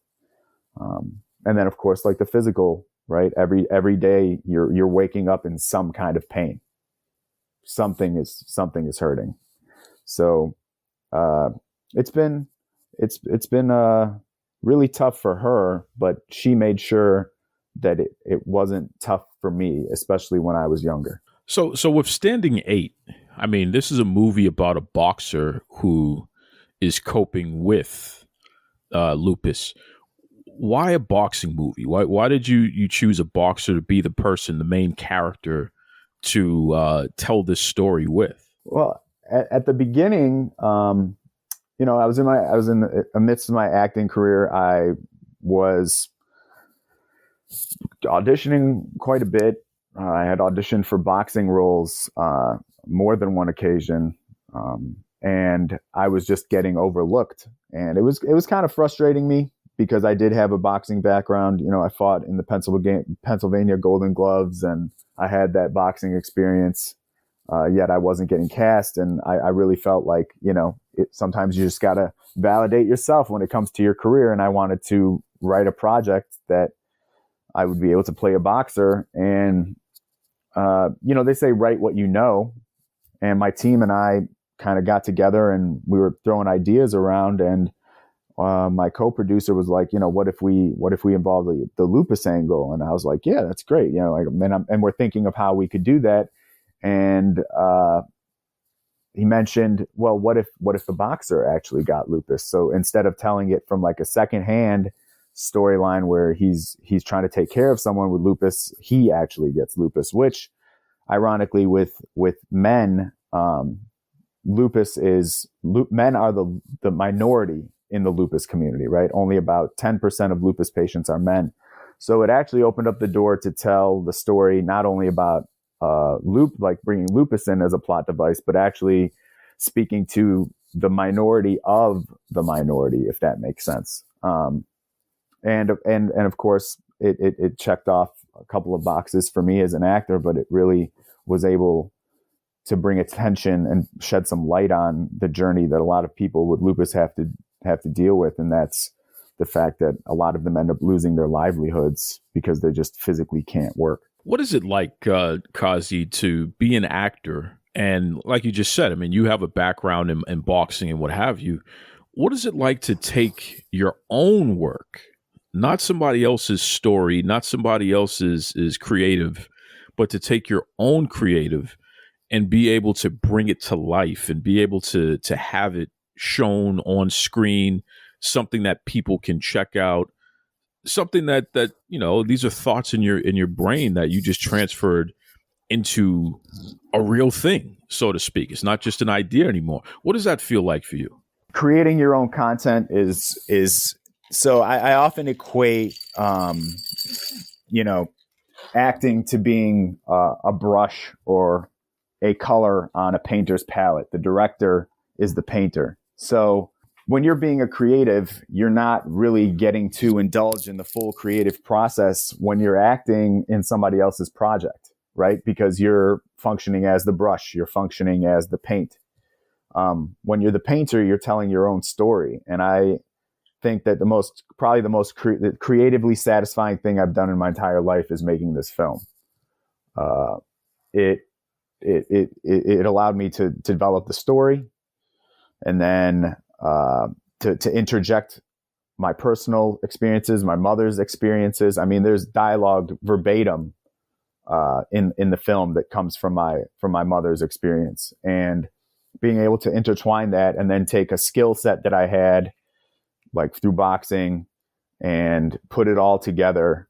And then of course, like the physical, right? Every day you're waking up in some kind of pain. Something is hurting. So, it's been really tough for her, but she made sure that it wasn't tough for me, especially when I was younger. So with Standing 8, this is a movie about a boxer who is coping with lupus. Why a boxing movie? Why did you choose a boxer to be the person, the main character to tell this story with? Well, at the beginning, I was in the amidst of my acting career. I was auditioning quite a bit. I had auditioned for boxing roles more than one occasion. And I was just getting overlooked, and it was kind of frustrating me because I did have a boxing background. You know, I fought in the Pennsylvania Golden Gloves, and I had that boxing experience. Yet I wasn't getting cast, and I really felt like, you know, sometimes you just gotta validate yourself when it comes to your career. And I wanted to write a project that I would be able to play a boxer, and you know, they say write what you know, and my team and I kind of got together and we were throwing ideas around, and my co-producer was like, you know, what if we involve the lupus angle? And I was like, yeah, that's great. You know, like, and we're thinking of how we could do that. And he mentioned, well, what if the boxer actually got lupus? So instead of telling it from like a secondhand storyline where he's trying to take care of someone with lupus, he actually gets lupus, which ironically with men, men are the minority in the lupus community, right? Only about 10% of lupus patients are men. So it actually opened up the door to tell the story, not only about like bringing lupus in as a plot device, but actually speaking to the minority of the minority, if that makes sense. And of course it checked off a couple of boxes for me as an actor, but it really was able to bring attention and shed some light on the journey that a lot of people with lupus have to deal with. And that's the fact that a lot of them end up losing their livelihoods because they just physically can't work. What is it like, Kazy, to be an actor? And like you just said, I mean, you have a background in boxing and what have you. What is it like to take your own work, not somebody else's story, not somebody else's is creative, but to take your own creative and be able to bring it to life and be able to have it shown on screen, something that people can check out, something that you know, these are thoughts in your brain that you just transferred into a real thing, so to speak. It's not just an idea anymore. What does that feel like for you? Creating your own content is so I often equate you know, acting to being a brush or a color on a painter's palette. The director is the painter. So when you're being a creative, you're not really getting to indulge in the full creative process when you're acting in somebody else's project, right? Because you're functioning as the brush, you're functioning as the paint. When you're the painter, you're telling your own story. And I think that probably the most creatively satisfying thing I've done in my entire life is making this film. It allowed me to develop the story, and then to interject my personal experiences, my mother's experiences. I mean, there's dialogue verbatim in the film that comes from my mother's experience, and being able to intertwine that and then take a skill set that I had, like through boxing, and put it all together,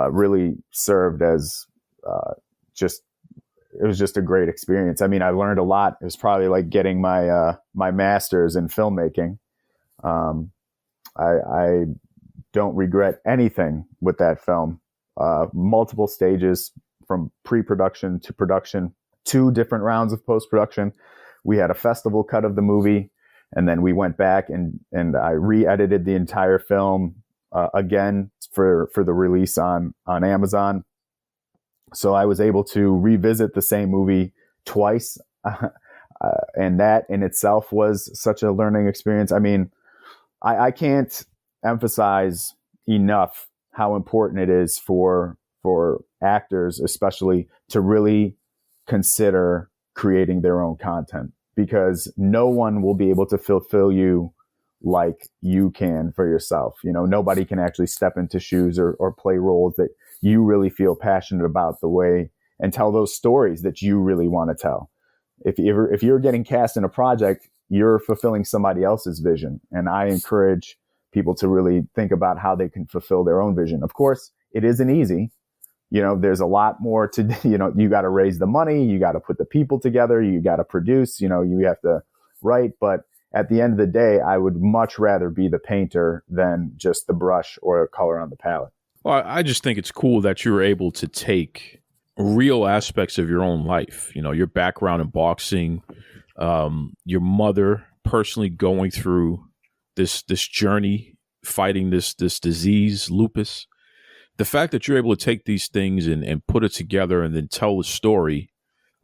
really served as it was just a great experience. I mean, I learned a lot. It was probably like getting my master's in filmmaking. I don't regret anything with that film. Multiple stages from pre-production to production, 2 different rounds of post-production. We had a festival cut of the movie, and then we went back and I re-edited the entire film again for the release on Amazon. So I was able to revisit the same movie twice. And that in itself was such a learning experience. I mean, I can't emphasize enough how important it is for actors, especially, to really consider creating their own content, because no one will be able to fulfill you like you can for yourself. You know, nobody can actually step into shoes or play roles that you really feel passionate about the way, and tell those stories that you really want to tell. If you're getting cast in a project, you're fulfilling somebody else's vision. And I encourage people to really think about how they can fulfill their own vision. Of course, it isn't easy. You know, there's a lot more to, you know, you got to raise the money, you got to put the people together, you got to produce, you know, you have to write. But at the end of the day, I would much rather be the painter than just the brush or color on the palette. Well, I just think it's cool that you were able to take real aspects of your own life, you know, your background in boxing, your mother personally going through this journey, fighting this disease, lupus. The fact that you're able to take these things and put it together and then tell the story,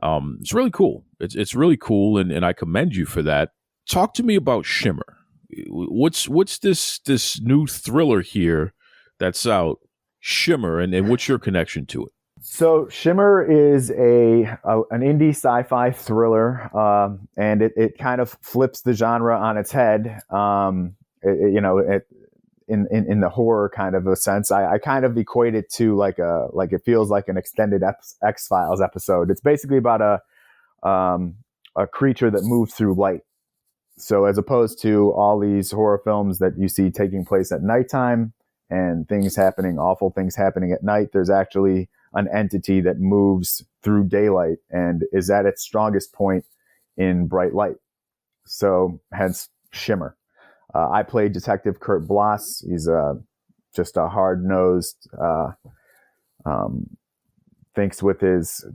it's really cool. It's really cool, and I commend you for that. Talk to me about Shimmer. What's this new thriller here that's out, Shimmer, and what's your connection to it? So Shimmer is an indie sci-fi thriller, and it kind of flips the genre on its head. In the horror kind of a sense, I kind of equate it to like it feels like an extended X-Files episode. It's basically about a creature that moves through light. So as opposed to all these horror films that you see taking place at nighttime and awful things happening at night, there's actually an entity that moves through daylight and is at its strongest point in bright light. So hence Shimmer. I played Detective Kurt Bloss. He's just a hard-nosed, thinks with his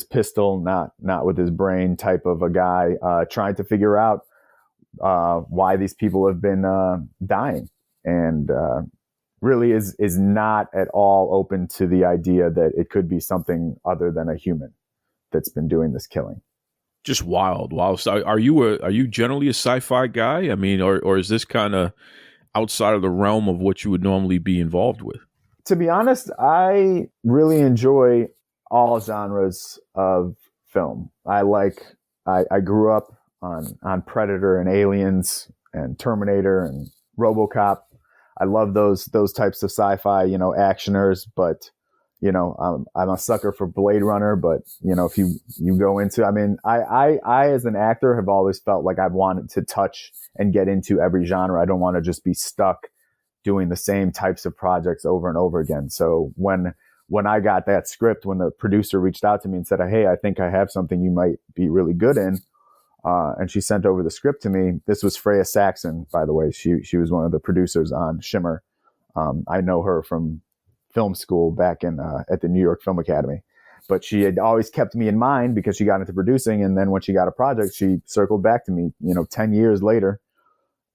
pistol, not with his brain type of a guy, trying to figure out why these people have been dying, and really is not at all open to the idea that it could be something other than a human that's been doing this killing. Just wild. So are you generally a sci-fi guy? I mean, or is this kind of outside of the realm of what you would normally be involved with? To be honest, I really enjoy all genres of film. I grew up on Predator and Aliens and Terminator and RoboCop. I love those types of sci-fi, actioners, but I'm a sucker for Blade Runner, but if you go into, I as an actor have always felt like I've wanted to touch and get into every genre. I don't want to just be stuck doing the same types of projects over and over again. So when I got that script, when the producer reached out to me and said, "Hey, I think I have something you might be really good in," and she sent over the script to me. This was Freya Saxon, by the way. She was one of the producers on Shimmer. I know her from film school back in at the New York Film Academy, but she had always kept me in mind because she got into producing, and then when she got a project, she circled back to me 10 years later,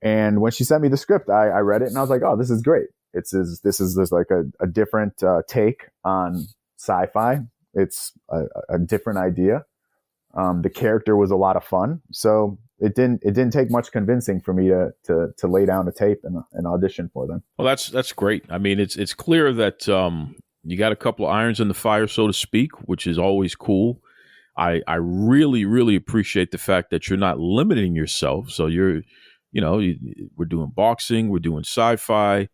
and when she sent me the script, I read it and I was like, oh, this is great. This is like a different take on sci-fi. It's a different idea. The character was a lot of fun, so it didn't take much convincing for me to lay down a tape and audition for them. Well, that's great. I mean, it's clear that you got a couple of irons in the fire, so to speak, which is always cool. I really, really appreciate the fact that you're not limiting yourself. So we're doing boxing, we're doing sci-fi.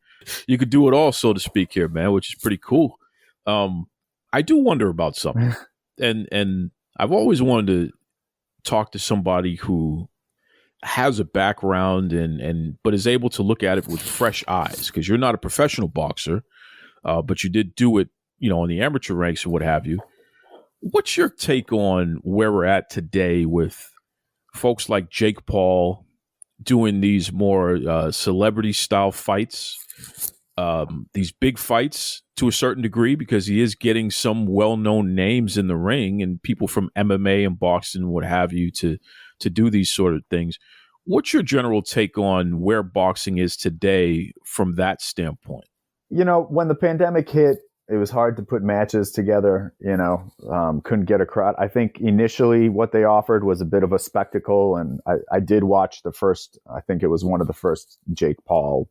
You could do it all, so to speak, here, man, which is pretty cool. I do wonder about something, and I've always wanted to talk to somebody who has a background but is able to look at it with fresh eyes, because you're not a professional boxer, but you did do it, in the amateur ranks and what have you. What's your take on where we're at today with folks like Jake Paul doing these more celebrity style fights, these big fights to a certain degree, because he is getting some well-known names in the ring and people from MMA and boxing, what have you, to do these sort of things. What's your general take on where boxing is today from that standpoint? When the pandemic hit, it was hard to put matches together, couldn't get a crowd. I think initially what they offered was a bit of a spectacle. And I did watch I think it was one of the first Jake Paul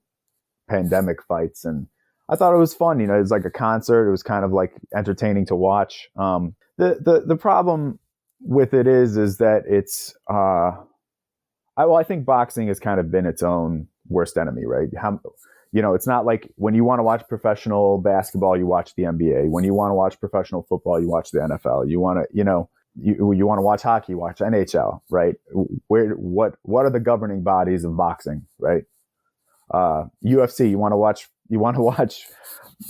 pandemic fights. And I thought it was fun. It was like a concert. It was kind of like entertaining to watch. The problem with it is that it's, I think boxing has kind of been its own worst enemy, right? It's not like when you want to watch professional basketball, you watch the NBA. When you want to watch professional football, you watch the NFL. You want to, you want to watch hockey, watch NHL, right? What are the governing bodies of boxing, right? UFC, you want to watch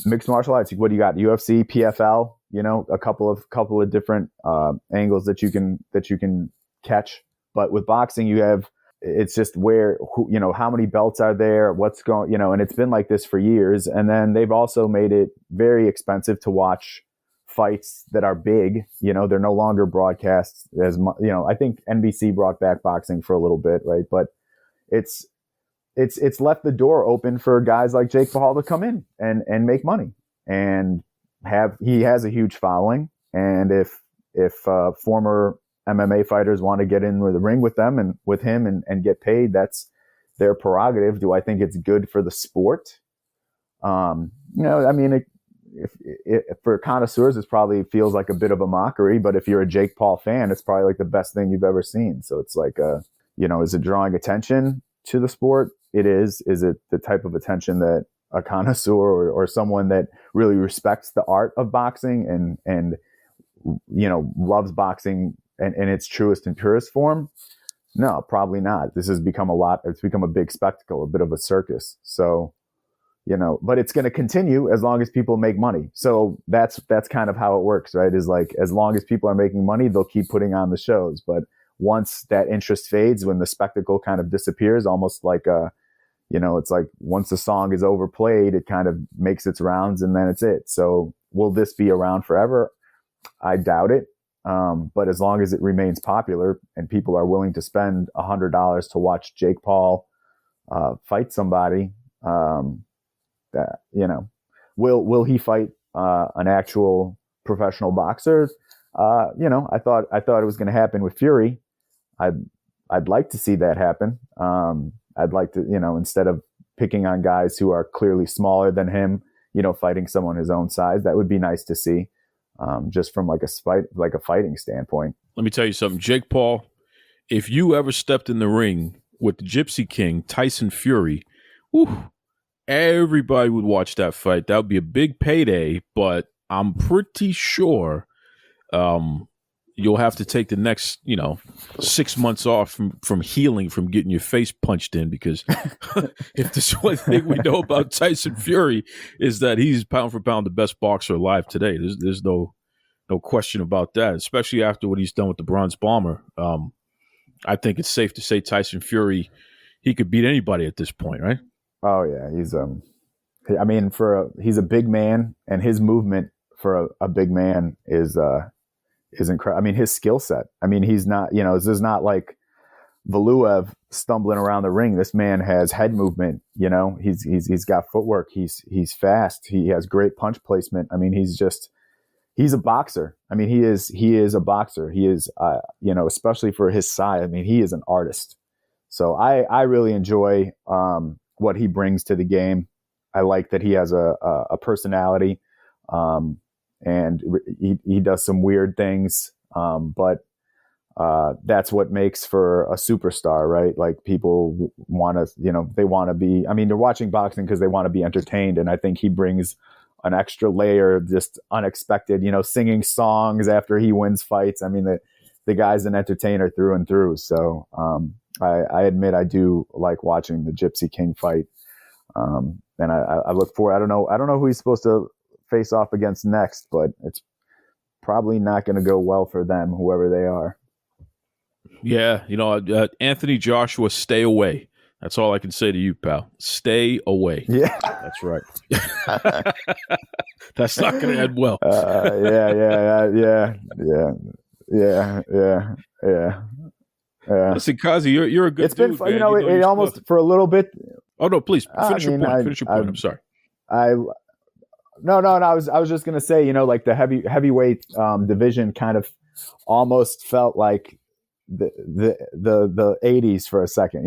mixed martial arts. What do you got? UFC, PFL, a couple of different angles that you can catch. But with boxing, it's just how many belts are there, what's going, and it's been like this for years. And then they've also made it very expensive to watch fights that are big. They're no longer broadcast as much. I think NBC brought back boxing for a little bit, right? But it's left the door open for guys like Jake Paul to come in and make money, and he has a huge following. And if former MMA fighters want to get in the ring with them and with him and get paid, that's their prerogative. Do I think it's good for the sport? If for connoisseurs, it probably feels like a bit of a mockery, but if you're a Jake Paul fan, it's probably like the best thing you've ever seen. So it's like, is it drawing attention to the sport? It is. Is it the type of attention that a connoisseur or someone that really respects the art of boxing and loves boxing in its truest and purest form? No, probably not. This has become it's become a big spectacle, a bit of a circus. So, but it's going to continue as long as people make money. So that's kind of how it works, right? Is like, as long as people are making money, they'll keep putting on the shows. But once that interest fades, when the spectacle kind of disappears, almost like it's like once the song is overplayed, it kind of makes its rounds and then it's it. So will this be around forever? I doubt it. But as long as it remains popular and people are willing to spend $100 to watch Jake Paul fight somebody, will he fight an actual professional boxer? I thought it was going to happen with Fury. I'd like to see that happen. I'd like to, instead of picking on guys who are clearly smaller than him, fighting someone his own size. That would be nice to see, just from like a fighting standpoint. Let me tell you something, Jake Paul. If you ever stepped in the ring with the Gypsy King, Tyson Fury, everybody would watch that fight. That would be a big payday, but I'm pretty sure you'll have to take the next, 6 months off from healing from getting your face punched in, because if there's one thing we know about Tyson Fury is that he's pound for pound the best boxer alive today. There's no question about that, especially after what he's done with the Bronze Bomber. I think it's safe to say Tyson Fury, he could beat anybody at this point, right? Oh yeah, he's he's a big man, and his movement for a big man is incredible. I mean, his skill set. I mean, he's not, this is not like Valuev stumbling around the ring. This man has head movement. He's got footwork. He's fast. He has great punch placement. I mean, he's a boxer. I mean, he is a boxer. He is, especially for his size. I mean, he is an artist. So I really enjoy what he brings to the game. I like that he has a personality, and he does some weird things, but that's what makes for a superstar, right? Like, people want to, they want to be, I mean, they're watching boxing because they want to be entertained. And I think he brings an extra layer, just unexpected, singing songs after he wins fights. I mean, the guy's an entertainer through and through. So I admit I do like watching the Gypsy King fight. And I look forward. I don't know who he's supposed to face off against next, but it's probably not going to go well for them, whoever they are. Yeah, Anthony Joshua, stay away. That's all I can say to you, pal. Stay away. Yeah, that's right. That's not going to end well. Yeah. Listen, Kazzy, you're a good it's dude. Been, it almost for a little bit. Oh no, please finish your point. Finish your point. I'm sorry. No. I was just gonna say, like the heavyweight division kind of almost felt like the 80s for a second.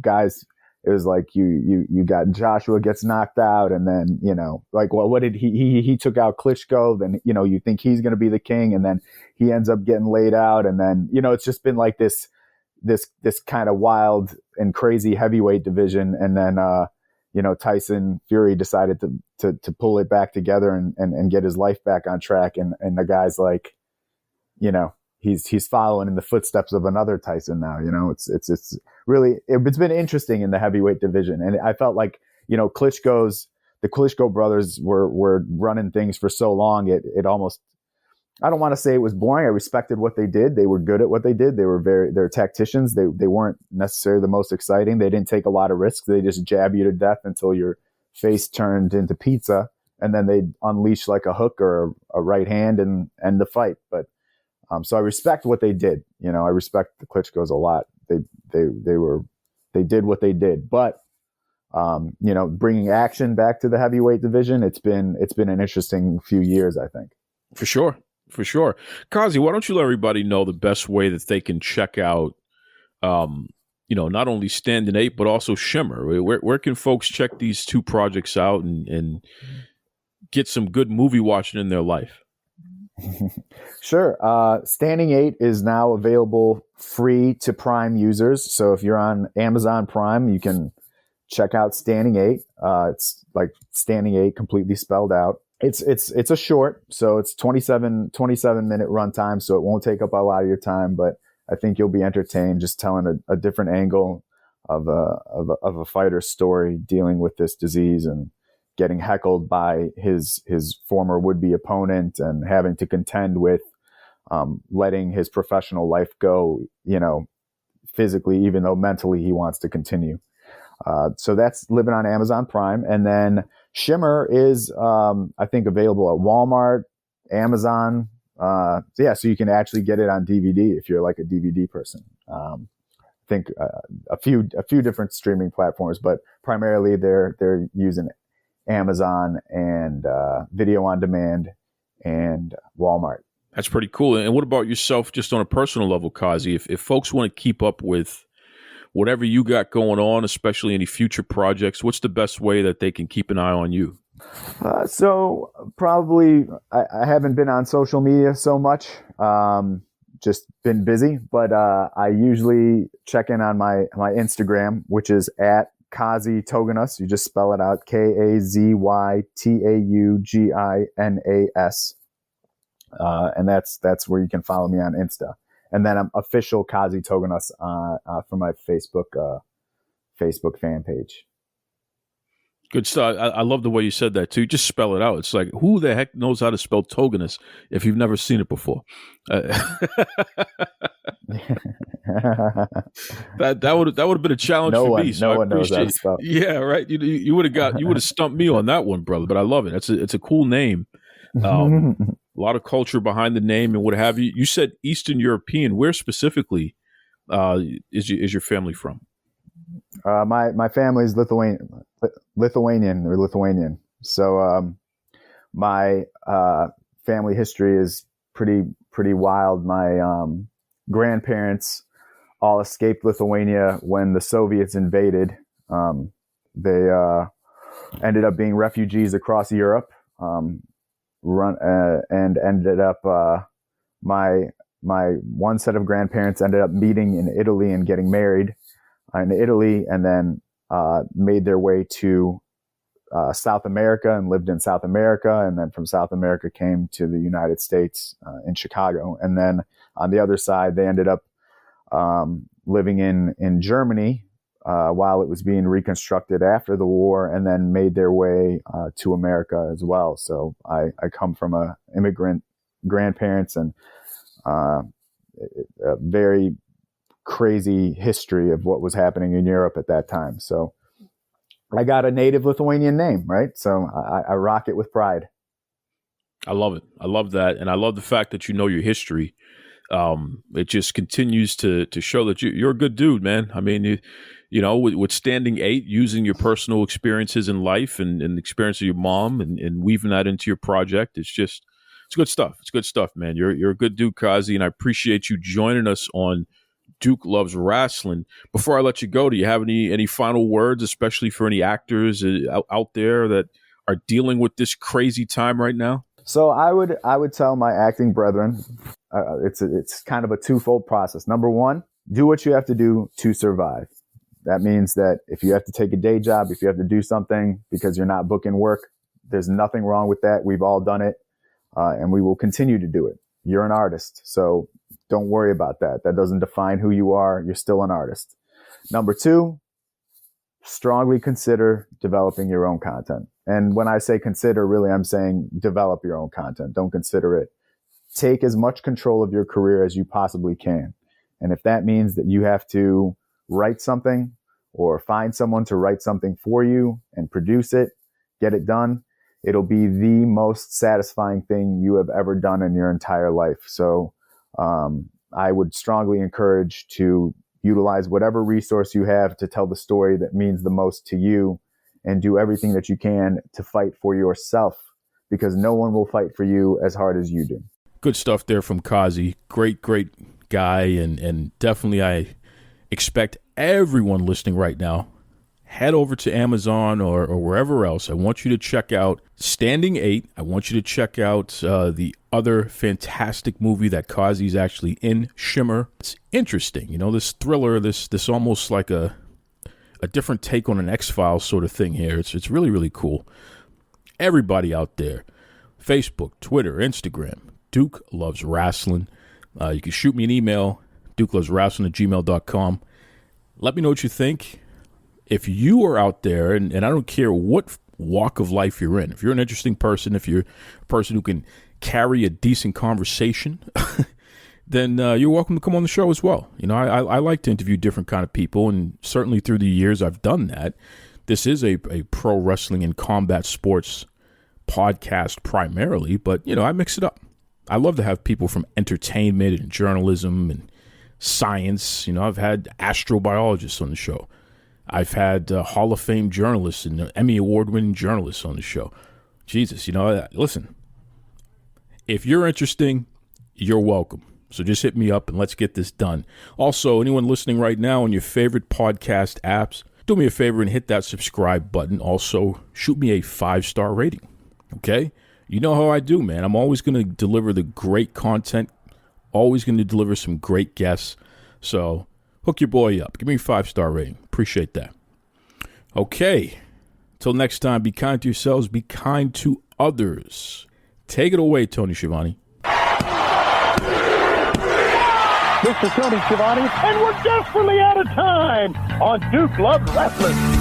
Guys. It was like you got Joshua gets knocked out, and then what did he took out Klitschko? Then you think he's gonna be the king, and then he ends up getting laid out, and then it's just been like this kind of wild and crazy heavyweight division, and then Tyson Fury decided to pull it back together and get his life back on track, and the guy's like, he's following in the footsteps of another Tyson now. It's really it's been interesting in the heavyweight division, and I felt like the Klitschko brothers were running things for so long. It almost, I don't want to say it was boring. I respected what they did. They were good at what they did. They're tacticians. They weren't necessarily the most exciting. They didn't take a lot of risks. They just jab you to death until your face turned into pizza, and then they'd unleash like a hook or a right hand and end the fight. But so I respect what they did. You know, I respect the Klitschko's a lot. They did what they did. But you know, bringing action back to the heavyweight division, it's been an interesting few years, I think. For sure. Kazy, why don't you let everybody know the best way that they can check out, you know, not only Standing 8, but also Shimmer? Where can folks check these two projects out and get some good movie watching in their life? Sure. Standing 8 is now available free to Prime users. So if you're on Amazon Prime, you can check out Standing 8. It's like Standing 8 completely spelled out. It's a short, so it's 27 minute runtime, so it won't take up a lot of your time, but I think you'll be entertained just telling a different angle of a fighter's story dealing with this disease and getting heckled by his former would-be opponent and having to contend with letting his professional life go, you know, physically, even though mentally he wants to continue. So that's living on Amazon Prime. And then Shimmer is, I think, available at Walmart, Amazon. So you can actually get it on DVD if you're like a DVD person. I think a few different streaming platforms, but primarily they're using Amazon and Video on Demand and Walmart. That's pretty cool. And what about yourself, just on a personal level, Kazy? If folks want to keep up with whatever you got going on, especially any future projects, what's the best way that they can keep an eye on you? So probably I haven't been on social media so much, just been busy, but I usually check in on my Instagram, which is at Kazy Toganas. You just spell it out, KazyTauginas. And that's where you can follow me on Insta. And then I'm official Kazy Toganas for my Facebook fan page. Good stuff. I love the way you said that too. Just spell it out. It's like, who the heck knows how to spell Toganas if you've never seen it before? That would have been a challenge for me. So no one knows how to spell. Yeah, right. You would have stumped me on that one, brother. But I love it. It's a cool name. A lot of culture behind the name and what have you. You said Eastern European. Where specifically is your family from? My family is Lithuanian. So my family history is pretty wild. My grandparents all escaped Lithuania when the Soviets invaded. They ended up being refugees across Europe. And ended up my one set of grandparents ended up meeting in Italy and getting married in Italy, and then made their way to South America and lived in South America, and then from South America came to the United States in Chicago, and then on the other side they ended up living in Germany while it was being reconstructed after the war, and then made their way to America as well. So I come from a immigrant grandparents and a very crazy history of what was happening in Europe at that time. So I got a native Lithuanian name, right? So I rock it with pride. I love it. I love that. And I love the fact that you know your history. It just continues to show that you're a good dude, man. I mean, you know, with Standing 8, using your personal experiences in life and the experience of your mom and weaving that into your project, it's good stuff. It's good stuff, man. You're a good dude, Kazy, and I appreciate you joining us on Duke Loves Rasslin. Before I let you go, do you have any final words, especially for any actors out there that are dealing with this crazy time right now? So I would tell my acting brethren, it's kind of a twofold process. Number one, do what you have to do to survive. That means that if you have to take a day job, if you have to do something because you're not booking work, there's nothing wrong with that. We've all done it, and we will continue to do it. You're an artist, so don't worry about that. That doesn't define who you are. You're still an artist. Number two, strongly consider developing your own content. And when I say consider, really, I'm saying develop your own content. Don't consider it. Take as much control of your career as you possibly can. And if that means that you have to write something or find someone to write something for you and produce it, get it done, it'll be the most satisfying thing you have ever done in your entire life. So I would strongly encourage to utilize whatever resource you have to tell the story that means the most to you, and do everything that you can to fight for yourself, because no one will fight for you as hard as you do. Good stuff there from Kazy. Great guy, and definitely I expect everyone listening right now, head over to Amazon or wherever else. I want you to check out Standing 8. I want you to check out the other fantastic movie that Kazy's actually in, Shimmer. It's interesting, you know, this thriller, this almost like a different take on an X-Files sort of thing here. It's really, really cool. Everybody out there, Facebook, Twitter, Instagram, Duke Loves Rasslin. You can shoot me an email, dukelovesrasslin@gmail.com. Let me know what you think. If you are out there, and I don't care what walk of life you're in, if you're an interesting person, if you're a person who can carry a decent conversation, then you're welcome to come on the show as well. You know, I like to interview different kind of people, and certainly through the years I've done that. This is a pro wrestling and combat sports podcast primarily, but, you know, I mix it up. I love to have people from entertainment and journalism and science. You know, I've had astrobiologists on the show. I've had Hall of Fame journalists and Emmy Award-winning journalists on the show. Jesus, you know, listen, if you're interesting, you're welcome. So just hit me up and let's get this done. Also, anyone listening right now on your favorite podcast apps, do me a favor and hit that subscribe button. Also, shoot me a 5-star rating, okay? You know how I do, man. I'm always going to deliver the great content, always going to deliver some great guests. So hook your boy up. Give me a 5-star rating. Appreciate that. Okay. Till next time, be kind to yourselves. Be kind to others. Take it away, Tony Schiavone. This is Tony Schiavone, and we're desperately out of time on Duke Loves Rasslin.